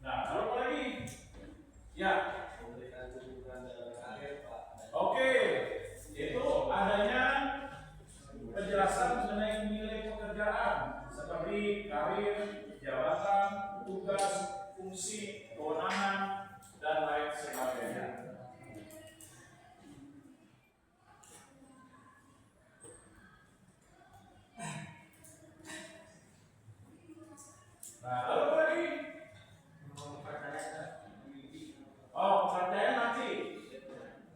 Nah, lalu apa lagi? Ya. Oke, itu adanya penjelasan mengenai nilai pekerjaan seperti karir, jabatan, tugas, fungsi, kewenangan, dan lain sebagainya. Nah, lalu apa lagi? Oh, kepercayaan nanti.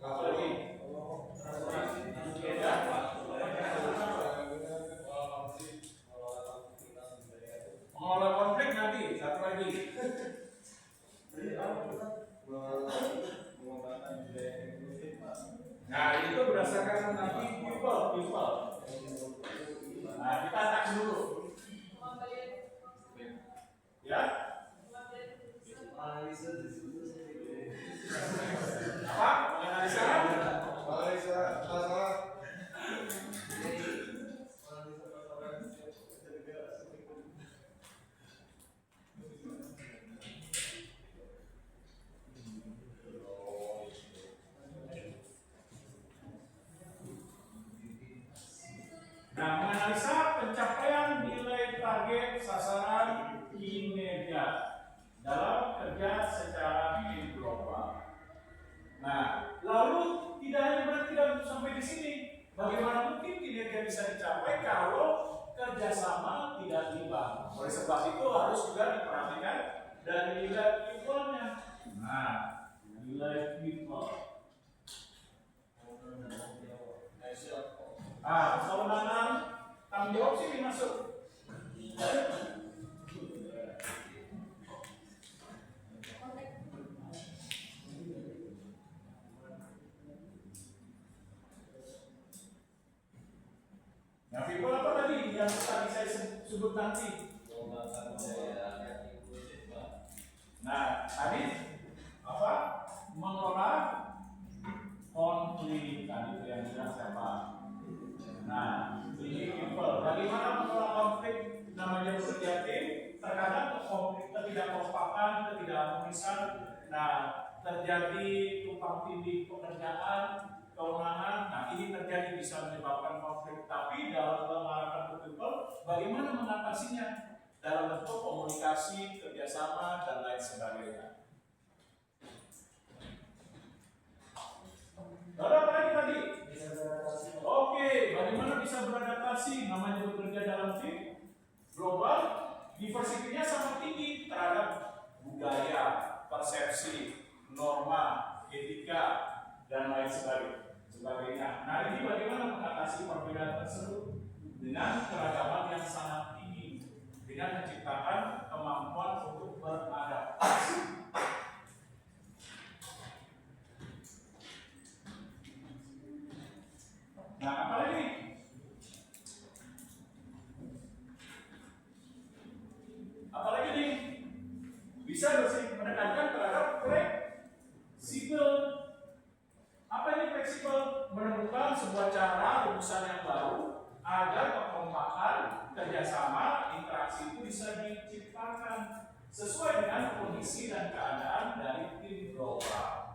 Apa lagi? Mengelola konflik nanti, satu lagi. Nah, itu berdasarkan nanti people. Nah, kita tak dulu. Ya? Apa? Menganalisa? Nah, menganalisa pencapaian nilai target sasaran kinerja dalam kerja secara tim global. Nah, lalu tidak hanya berarti sampai di sini. Bagaimana mungkin kinerja bisa dicapai kalau kerjasama tidak imbang? Oleh sebab itu harus juga diperhatikan dari nilai people-nya. Nah, nilai people. Kewenangan tanggung jawab sini masuk. sebut nanti. Nah, tadi apa? Mengelola konflik tadi itu yang bilang siapa? Nah, ini people. Bagaimana mengelola konflik? Namanya bekerja tim. Terkadang konflik ketidakkompakan, ketidakharmonisan. Nah, terjadi tumpang tindih pekerjaan, kewenangan. Nah, ini terjadi bisa menyebabkan konflik. Tapi dalam mengarahkan people, bagaimana mengatasinya? Dalam bentuk komunikasi, kerjasama, dan lain sebagainya. Lalu apa lagi tadi? Oke, bagaimana bisa beradaptasi? Namanya bekerja dalam tim global, diversitinya sangat tinggi terhadap budaya, persepsi, norma, etika, dan lain sebagainya. Nah, ini bagaimana mengatasi perbedaan tersebut dengan keragaman yang sangat tinggi, dengan menciptakan kemampuan untuk beradaptasi. Nah, apalagi? Apalagi nih? Bisa bersih menekankan terhadap fleksibel. Apa ini fleksibel? Menemukan sebuah cara rumusan yang baru agar kekompakan, kerjasama, interaksi itu bisa diciptakan sesuai dengan kondisi dan keadaan dari tim global.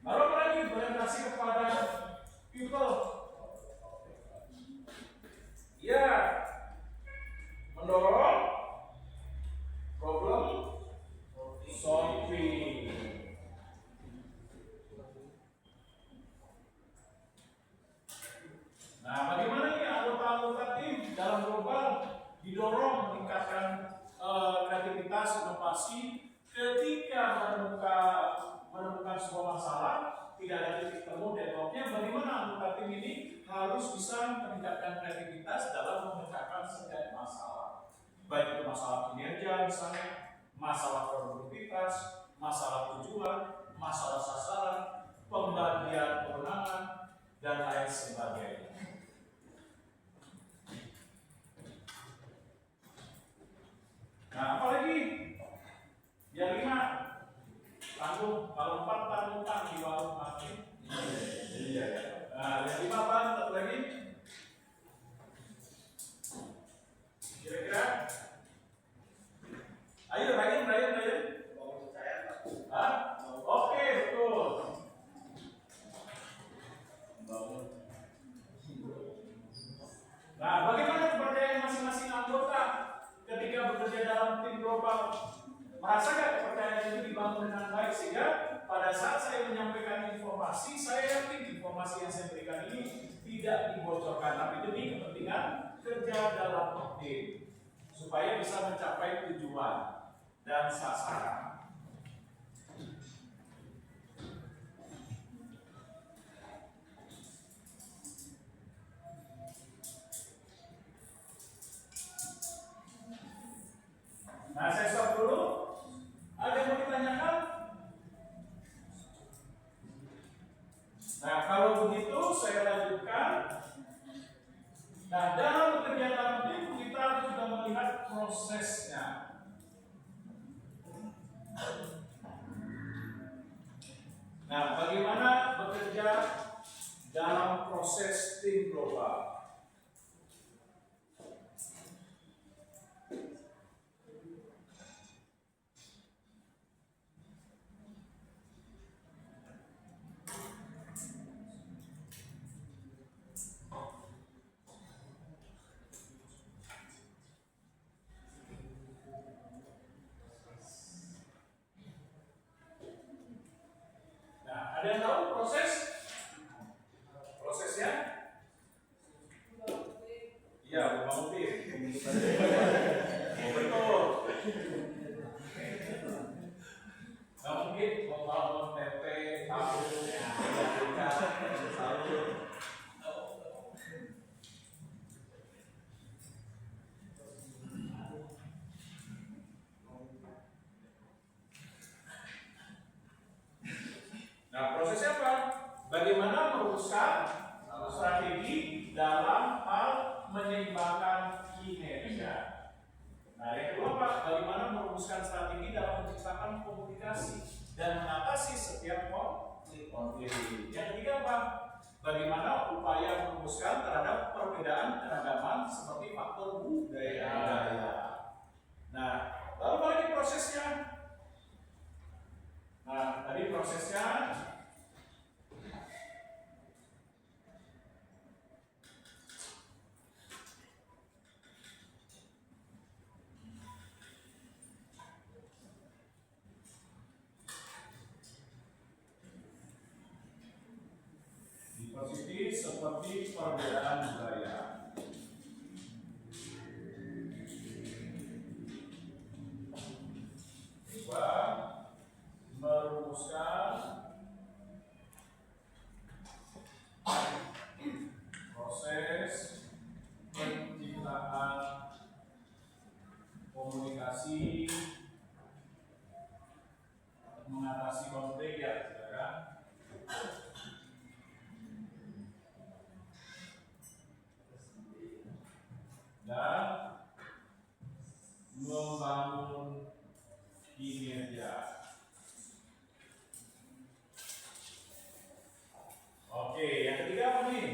Lalu apa lagi? Berorientasi kepada people. Ya, mendorong problem solving. Nah, bagaimana nih anggota-anggota tim dalam global didorong meningkatkan kreativitas, inovasi ketika menemukan sebuah masalah, tidak ada titik temu deadlocknya. Bagaimana anggota tim ini harus bisa meningkatkan kreativitas dalam memecahkan setiap masalah, baik itu masalah kinerja misalnya, masalah produktivitas, masalah tujuan, masalah sasaran, pembagian kewenangan, dan lain sebagainya. Nah, apalagi yang 5, tanggung. Kalau 4 tanggung di warung makan. Iya. Nah, yang 5 apa? Satu lagi. Kira-kira? Ayo, Ryan. Hah? Oke, betul. Nah, bagaimana kepercayaan masing-masing anggota ketika bekerja dalam tim global? Merasa nggak kepercayaan itu dibangun dengan baik sehingga pada saat saya menyampaikan informasi, saya yakin informasi yang saya berikan ini tidak dibocorkan, tapi demi kepentingan kerja dalam tim supaya bisa mencapai tujuan dan sasaran. Nah, saya stop dulu. Ada yang mau ditanyakan? Nah, kalau begitu saya lanjutkan. Nah, dalam bekerja dalam tim kita sudah melihat prosesnya. Nah, bagaimana bekerja dalam proses tim global? Ada yang tahu prosesnya? bagaimana upaya merumuskan terhadap perbedaan keragaman seperti faktor budaya. Nah, lalu bagi prosesnya. Nah, tadi prosesnya positif seperti perbedaan budaya. Coba merumuskan proses penciptaan komunikasi mengatasi konflik ya, saudara. Dan membangun kinerja. Oke, yang ketiga apa nih?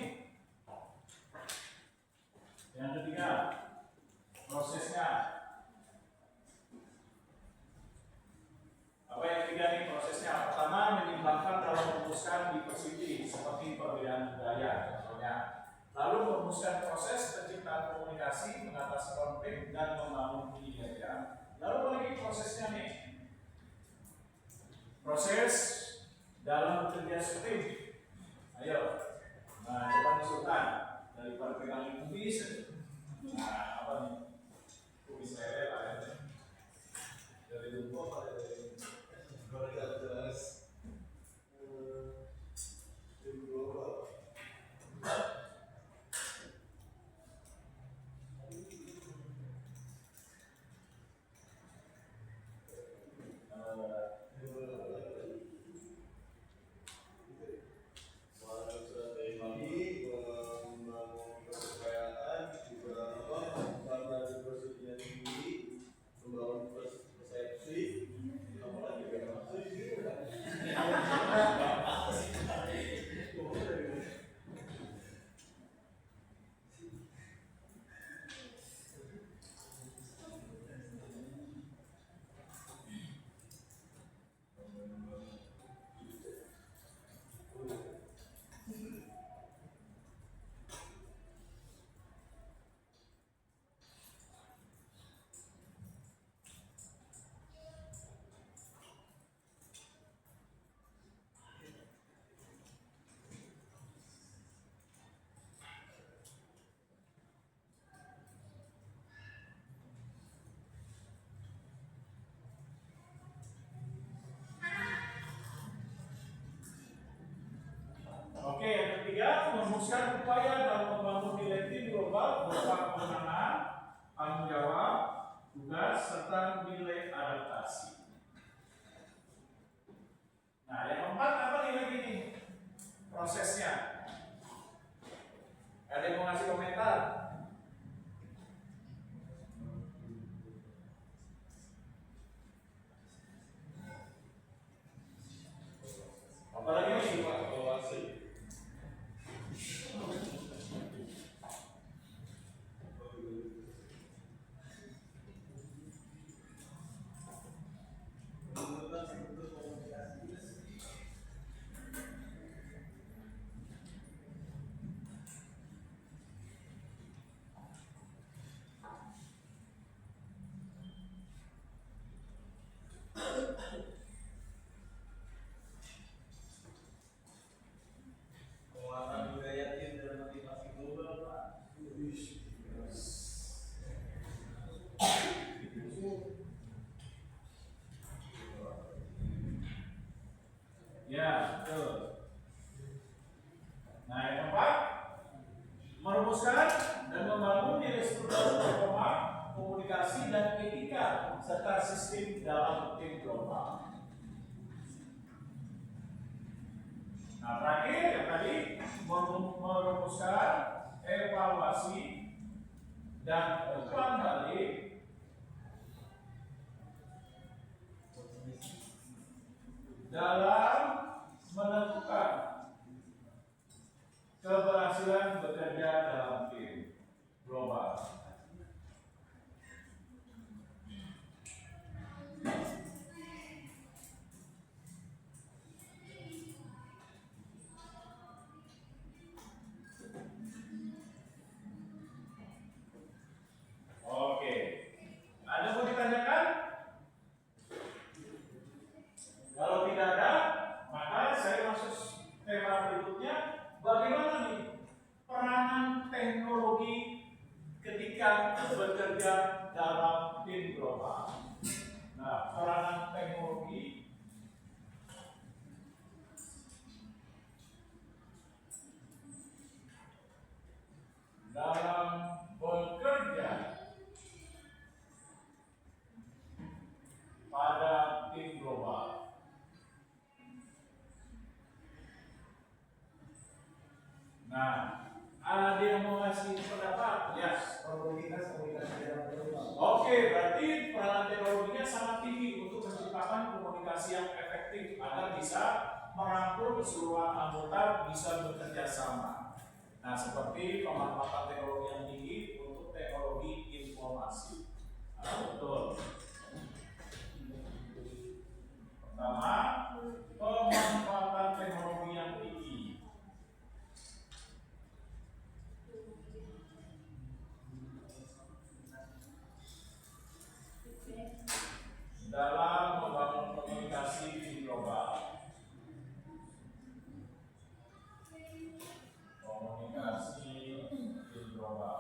Yang ketiga, prosesnya. Apa yang ketiga nih prosesnya? Pertama, menyimbangkan dalam merumuskan diversity seperti perbedaan budaya, contohnya. Lalu merumuskan proses penciptaan komunikasi, mengatasi konflik, dan membangun kinerja. Lalu lagi prosesnya nih. Proses dalam bekerja tim. Ayo. Nah, coba nih Sultan. Daripada pegang kubis. Nah, apa nih? Kubis lele lah ya. Dari lumpuh apa dari? Jelas. Oke, yang ketiga, merumuskan upaya dalam membangun nilai tim global berupa kewenangan, tanggung jawab, tugas, serta nilai adaptasi. Nah, yang keempat apa nih lagi nih? Prosesnya. Ada yang mau ngasih komentar? Apalagi nih? Evaluasi. Penguatan budaya tim dan motivasi global, Pak. Ya, betul. Nah, yang keempat, merumuskan dan membangun nilai struktur performa, komunikasi dan etika serta sistem dalam tim global. Nah, terakhir yang tadi merumuskan evaluasi dan umpan balik dalam menentukan dalam tim global. Nah, peranan teknologi dalam bekerja pada tim global. Nah, ada yang mau ngasih pendapat? Yes. Komunikasi dalam global. Oke, berarti peranan teknologinya sangat tinggi untuk menciptakan komunikasi yang efektif agar bisa merangkul keseluruhan anggota bisa bekerja sama. Nah, seperti pemanfaatan teknologi yang tinggi untuk teknologi informasi. Nah, betul. Pertama, pemanfaatan teknologi yang tinggi. Dalam membangun komunikasi di global. Komunikasi di global.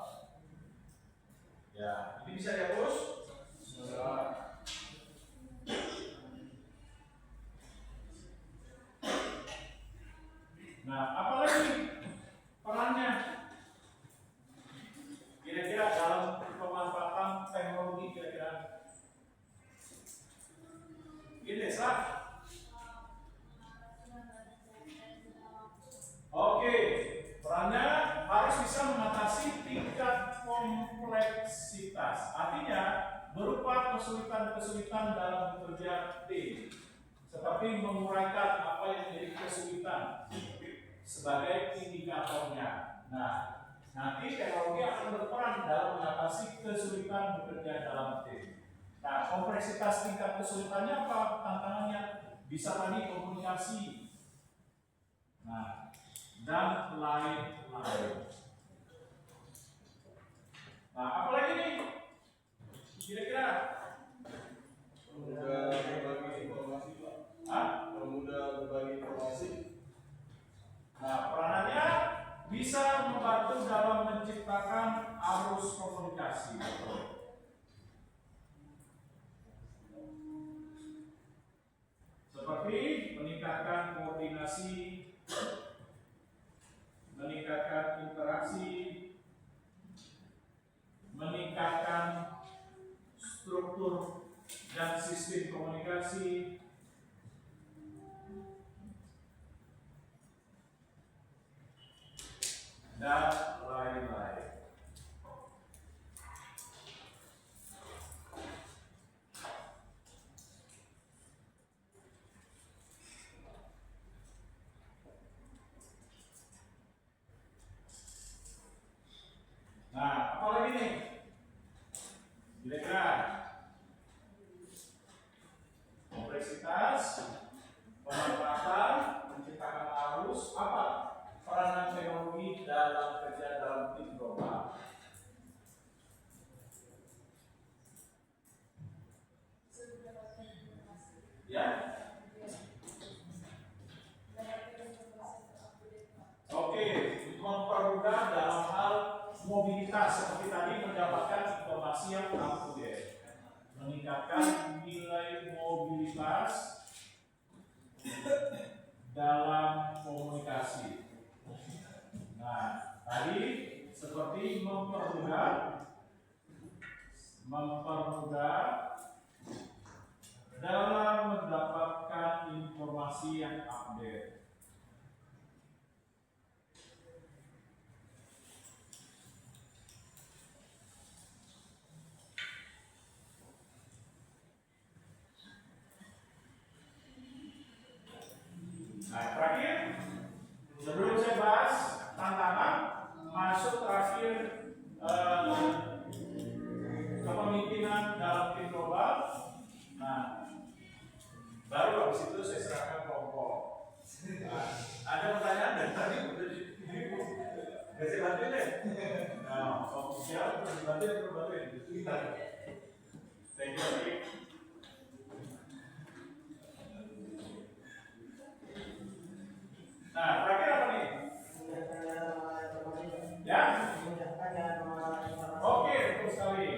Ya, ini bisa dihapus? Nah, apalagi perannya? Kira-kira dalam pemanfaatan teknologi kira-kira gini, Sah. Oke, perannya harus bisa mengatasi tingkat kompleksitas. Artinya berupa kesulitan-kesulitan dalam bekerja tim, seperti menguraikan apa yang menjadi kesulitan sebagai indikatornya. Nah, nanti teknologi akan berperan dalam mengatasi kesulitan bekerja dalam tim. Nah, kompleksitas tingkat kesulitannya apa? Tantangannya bisa tadi komunikasi. Nah, dan lain-lain. Nah, apa lagi nih? Kira-kira? Mudah berbagi informasi, Pak. Mudah berbagi informasi. Nah, peranannya bisa membantu dalam menciptakan arus komunikasi. Seperti meningkatkan koordinasi, meningkatkan interaksi, meningkatkan struktur dan sistem komunikasi, dan lain-lain. Nah, apalagi nih? Kira-kira kompleksitas, pemanfaatan, menciptakan arus, apa? Peranan teknologi dalam kerja dalam tim global. Ya? Oke, mempermudah dalam hal mobilitas seperti tadi mendapatkan informasi yang up to date, meningkatkan nilai mobilitas dalam komunikasi. Nah, tadi seperti mempermudah dalam mendapatkan informasi yang update. Nah, terakhir, sebelum saya bahas tantangan, masuk terakhir kepemimpinan dalam tim global. Nah, baru habis itu saya serahkan kelompok. Nah, ada pertanyaan dari tadi udah saya bantuin deh. Nah, siapa perlu bantuin? Thank you. Nah, terakhir apa nih? Ya? Oke, betul sekali.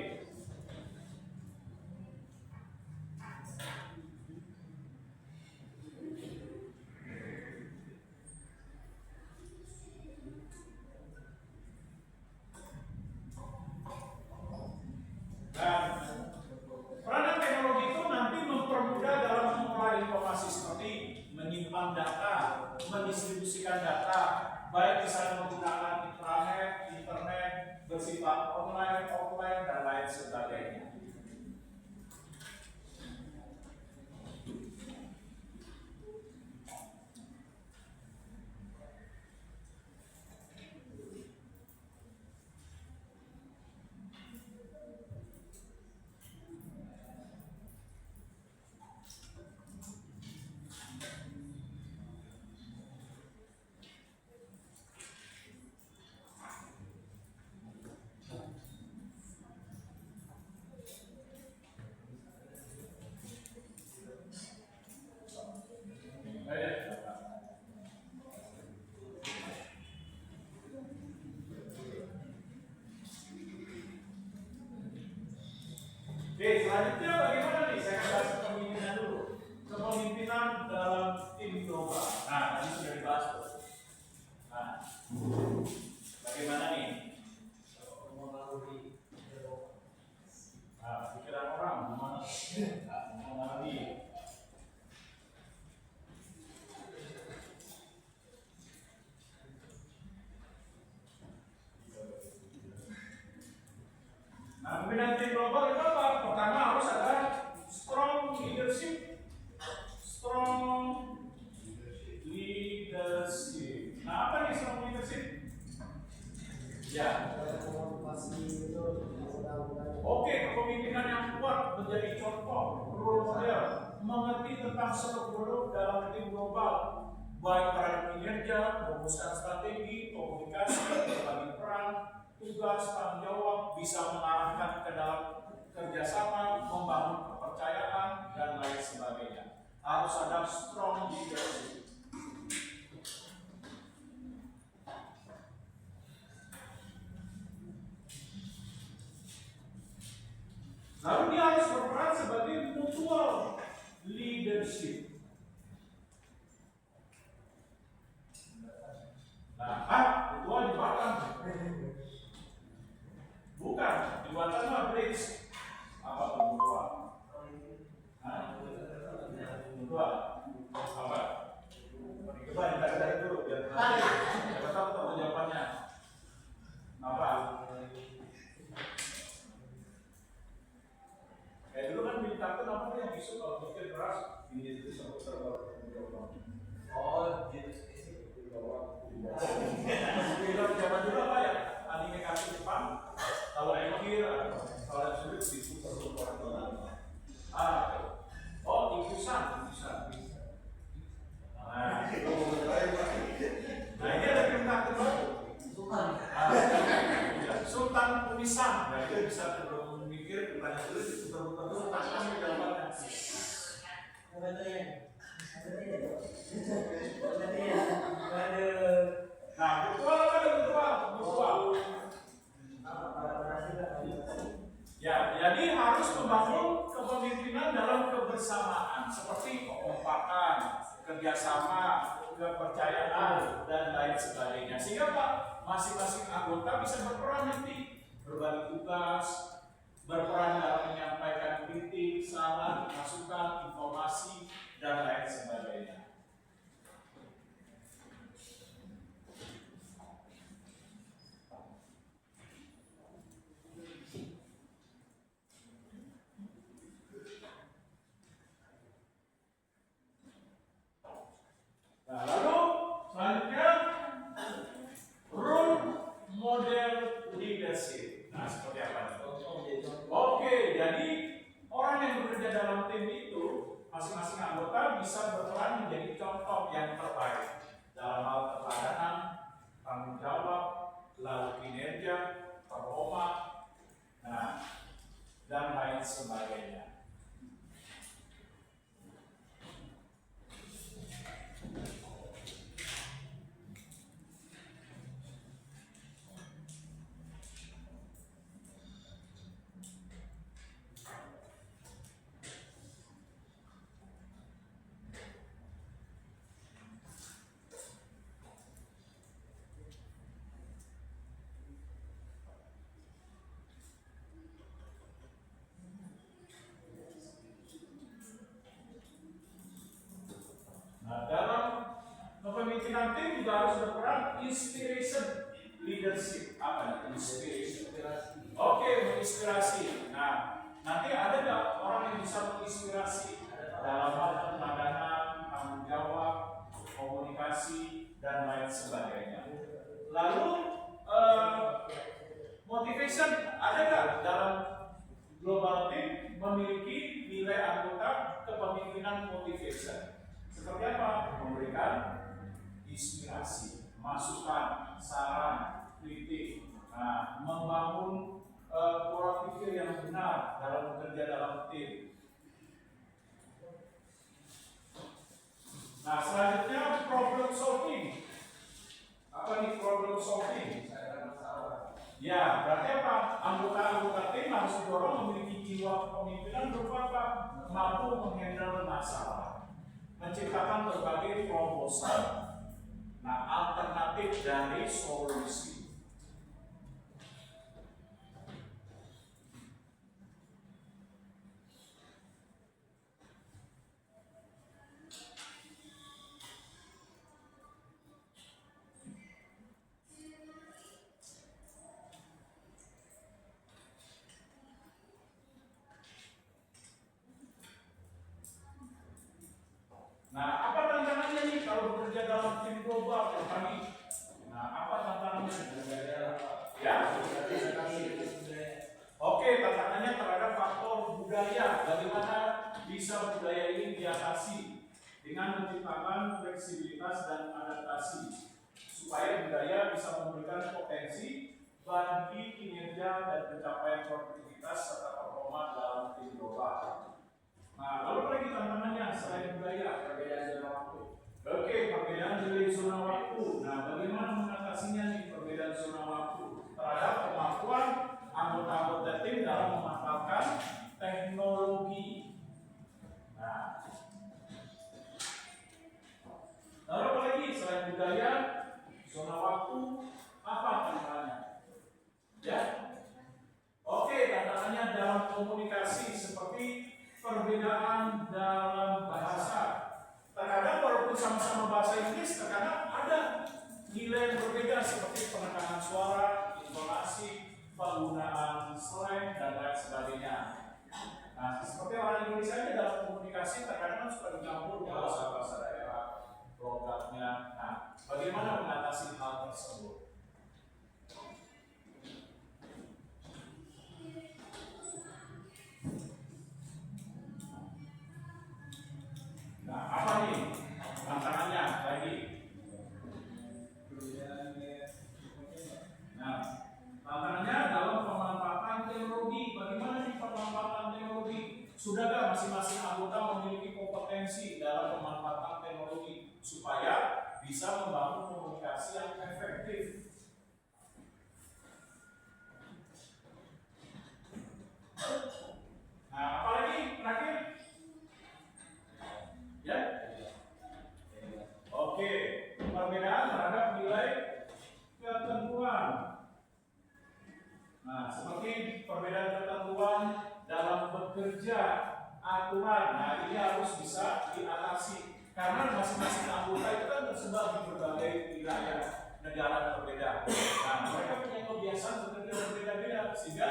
baik misalnya menggunakan internet bersifat online, offline, dan lain sebagainya. Oke, selanjutnya bagaimana nih? Saya bahas kepemimpinan dulu. Kepemimpinan dalam tim global. Nah, tadi sudah dibahas tuh. Nah, bagaimana nih? Nah, pikiran orang gimana? Mengenali. Nah, pimpinan tim global itu apa? Pertama harus ada strong leadership. Strong leadership. Nah, apa nih strong leadership? Ya. Oke, kepemimpinan yang kuat menjadi contoh, role model, mengerti tentang seluk-beluk dalam tim global, baik peran kinerja, merumuskan strategi, komunikasi, berbagi peran, tugas, tanggung jawab, bisa mengarahkan ke dalam kerjasama, membangun kepercayaan, dan lain sebagainya. Harus ada strong leadership. Lalu dia harus berperan sebagai mutual leadership. Nah, mutual di Batam. Bukan, di Batam mah bridge. Apa tuh mutual? Mutual. Apa? Coba dicari dulu biar nanti siapa tahu jawabannya. Apa? Kayak dulu kan bintang itu namanya yang bisu kalau mikir keras ini itu sama terbaru. Oh, gitu. Film zaman dulu apa ya? Anime kartun Jepang. Kalau mikir, kalau yang sulit bisu terbaru. Oh, ikusan. Nah, ini ada film kartun baru. Sultan Kumisan. Nah, itu bisa terlalu mikir pertanyaan sulit diputar-putar dulu tangan jawabannya. Nah, mutual. Ya, jadi harus membangun kepemimpinan dalam kebersamaan seperti kekompakan, kerjasama, kepercayaan, dan lain sebagainya. Sehingga Pak, masing-masing anggota bisa berperan nanti, berbagi tugas, berperan dalam menyampaikan kritik, saran, masukan, informasi, dan lain sebagainya. Nah, lalu selanjutnya role model leadership. Nah, seperti apa? Oke, jadi orang yang bekerja dalam tim itu masing-masing anggota bisa berperan menjadi contoh yang terbaik dalam hal keteladanan, tanggung jawab, lalu kinerja, performa, nah, dan lain sebagainya. inspiration leadership. Apa nih? Inspiration. Oke, menginspirasi. Nah, nanti ada nggak orang yang bisa menginspirasi dalam hal penanganan, tanggung jawab, komunikasi, dan lain sebagainya. Lalu motivation ada nggak dalam global team memiliki nilai anggota kepemimpinan motivation? Seperti apa? Memberikan inspirasi, masukan, saran, kritik, membangun pola pikir yang benar dalam bekerja dalam tim. Nah, selanjutnya problem solving. Apa nih problem solving? Ya, berarti apa? Anggota-anggota tim harus didorong memiliki jiwa kepemimpinan berupa apa? Mampu menghandle masalah, menciptakan berbagai proposal. Nah, alternatif dari solusi. Nah, apa tantangannya nih kalau bekerja dalam tim global ya kami? Nah, apa tantangannya? Ya, oke, tantangannya terhadap faktor budaya. Bagaimana bisa budaya ini diatasi dengan menciptakan fleksibilitas dan adaptasi supaya budaya bisa memberikan potensi bagi kinerja dan pencapaian produktivitas serta performa dalam tim global. Nah, lalu lagi tantangannya selain budaya, perbedaan zona waktu. Oke, perbedaan nilai zona waktu. Nah, bagaimana mengatasinya nih perbedaan zona waktu terhadap kemampuan anggota-anggota tim dalam memanfaatkan teknologi. Nah, lalu apa lagi selain budaya, zona waktu, apa tantangannya? Ya, oke, tantangannya dalam komunikasi seperti perbedaan dalam bahasa. Terkadang walaupun sama-sama bahasa Inggris, terkadang ada nilai yang berbeda seperti penekanan suara, intonasi, penggunaan slang, dan lain sebagainya. Nah, seperti orang Indonesia aja dalam komunikasi terkadang suka dicampur bahasa daerah, logatnya. Nah, bagaimana mengatasi hal tersebut? Nah, apa nih tantangannya lagi? Nah, tantangannya dalam pemanfaatan teknologi. Bagaimana nih pemanfaatan teknologi? Sudahkah masing-masing anggota memiliki kompetensi dalam pemanfaatan teknologi supaya bisa membangun komunikasi yang efektif? Nah, apalagi terakhir? Ya? Oke, perbedaan terhadap nilai ketentuan. Nah, seperti perbedaan ketentuan dalam bekerja, aturan. Nah, ini harus bisa diatasi karena masing-masing anggota itu kan tersebar di berbagai wilayah negara berbeda. Nah, mereka punya kebiasaan bekerja berbeda-beda sehingga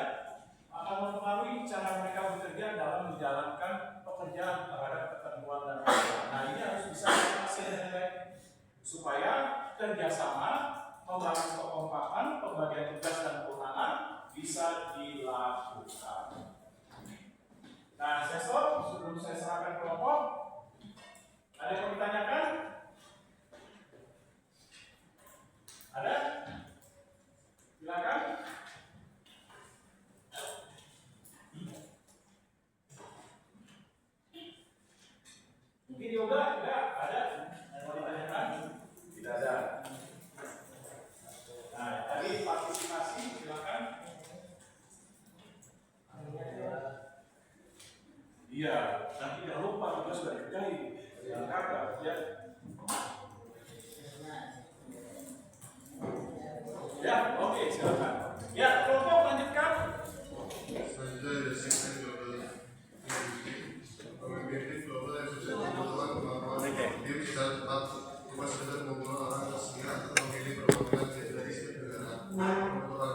akan mempengaruhi cara mereka bekerja dalam menjalankan pekerjaan terhadap ketentuan dan aturan. Nah, ini harus bisa diatasi dengan baik supaya kerjasama, membangun kekompakan, pembagian tugas dan kewenangan bisa dilakukan. Nah, saya stop sebelum saya serahkan kelompok. Ada yang mau ditanyakan? Ada? Silakan. Mungkin yoga tidak ada yang mau ditanyakan? Tidak ada. Nah, tadi partisipasi silakan. Iya, nanti jangan lupa juga sudah dikerjain. Yang kakak, ya. Ya, oke, silakan. Ya, kelompok lanjutkan. Selanjutnya ada segmen global pemimpin global yang sudah dibutuhkan kemampuan tim secara cepat, cuma sekedar membunuh orang tersinggung atau memilih pemanggilan